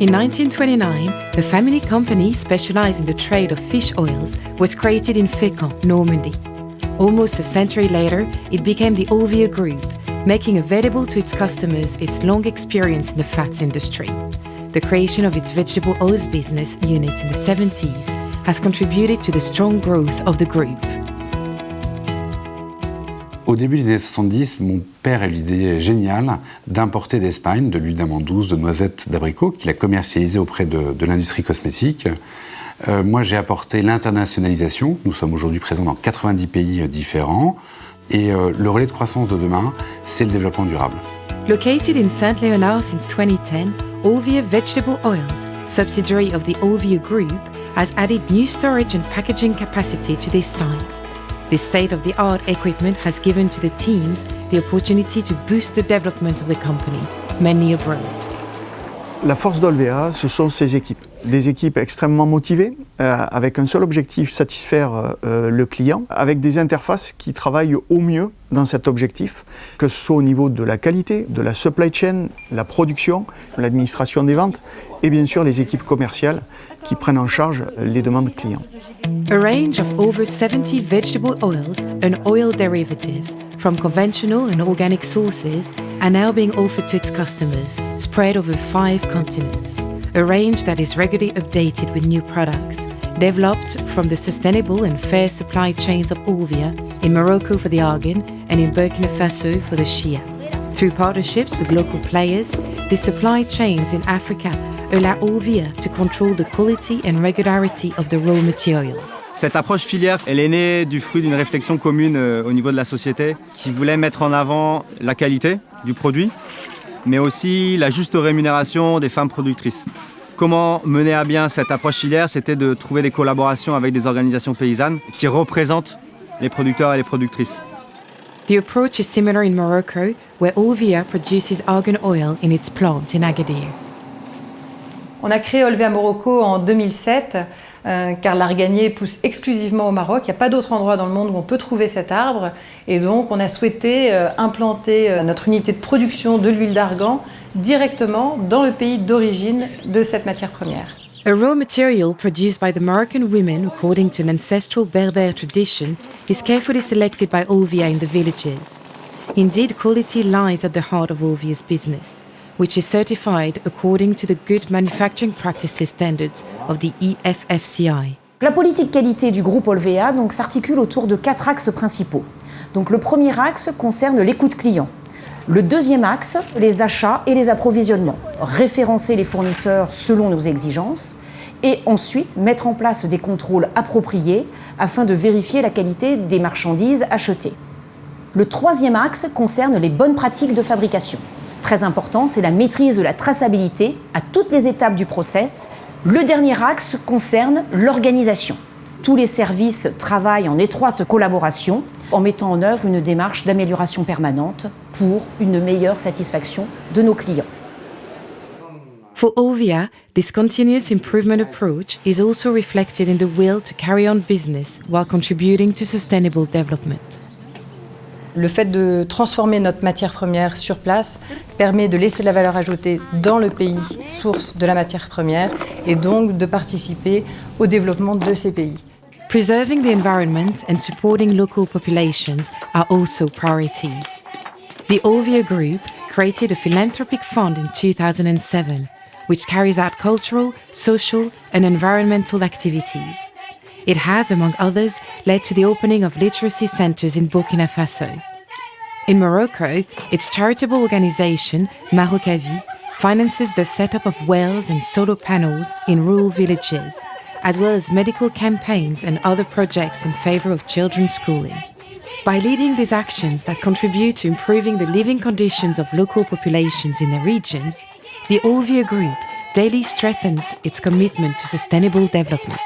In 1929, the family company specialized in the trade of fish oils was created in Fécamp, Normandy. Almost a century later, it became the Olvia Group, making available to its customers its long experience in the fats industry. The creation of its vegetable oils business unit in the 70s has contributed to the strong growth of the group. Au début des années 70, mon père a eu l'idée géniale d'importer d'Espagne de l'huile d'amande douce, de noisettes, d'abricot, qu'il a commercialisée auprès de l'industrie cosmétique. Moi, j'ai apporté l'internationalisation. Nous sommes aujourd'hui présents dans 90 pays différents. Et le relais de croissance de demain, c'est le développement durable. Located in St. Leonard since 2010, Olvia Vegetable Oils, subsidiary of the Olvia Group, has added new storage and packaging capacity to this site. This state-of-the-art equipment has given to the teams the opportunity to boost the development of the company, mainly abroad. La force d'Olvia, ce sont ses équipes. Des équipes extrêmement motivées, avec un seul objectif, satisfaire le client, avec des interfaces qui travaillent au mieux dans cet objectif, que ce soit au niveau de la qualité, de la supply chain, la production, l'administration des ventes, et bien sûr les équipes commerciales qui prennent en charge les demandes clients. A range of over 70 vegetable oils and oil derivatives from conventional and organic sources are now being offered to its customers, spread over 5 continents. A range that is regularly updated with new products, developed from the sustainable and fair supply chains of Olvia in Morocco for the argan and in Burkina Faso for the shea. Through partnerships with local players, the supply chains in Africa allow Olvia to control the quality and regularity of the raw materials. Cette approche filière, elle est née du fruit d'une réflexion commune au niveau de la société qui voulait mettre en avant la qualité du produit, mais aussi la juste rémunération des femmes productrices. Comment mener à bien cette approche filière? C'était de trouver des collaborations avec des organisations paysannes qui représentent les producteurs et les productrices. The approach is similar in Morocco, where Olvia produces argan oil in its plant in Agadir. On a créé Olvia Morocco en 2007, car l'arganier pousse exclusivement au Maroc. Il n'y a pas d'autre endroit dans le monde où on peut trouver cet arbre. Et donc, on a souhaité implanter notre unité de production de l'huile d'argan directement dans le pays d'origine de cette matière première. A raw material produced by the Moroccan women according to an ancestral Berber tradition is carefully selected by Olvia in the villages. Indeed, quality lies at the heart of Olvia's business, which is certified according to the Good Manufacturing Practices Standards of the EFFCI. La politique qualité du groupe Olvia s'articule autour de 4 axes principaux. Donc, le premier axe concerne l'écoute client. Le deuxième axe, les achats et les approvisionnements. Référencer les fournisseurs selon nos exigences et ensuite mettre en place des contrôles appropriés afin de vérifier la qualité des marchandises achetées. Le troisième axe concerne les bonnes pratiques de fabrication. Très important, c'est la maîtrise de la traçabilité à toutes les étapes du process. Le dernier axe concerne l'organisation. Tous les services travaillent en étroite collaboration en mettant en œuvre une démarche d'amélioration permanente pour une meilleure satisfaction de nos clients. For Olvia, this continuous improvement approach is also reflected in the will to carry on business while contributing to sustainable development. Le fait de transformer notre matière première sur place permet de laisser la valeur ajoutée dans le pays source de la matière première et donc de participer au développement de ces pays. Preserving the environment and supporting local populations are also priorities. The Olvia Group created a philanthropic fund in 2007, which carries out cultural, social, and environmental activities. It has, among others, led to the opening of literacy centers in Burkina Faso. In Morocco, its charitable organization, Marocavi, finances the setup of wells and solar panels in rural villages, as well as medical campaigns and other projects in favor of children's schooling. By leading these actions that contribute to improving the living conditions of local populations in their regions, the Olvia Group daily strengthens its commitment to sustainable development.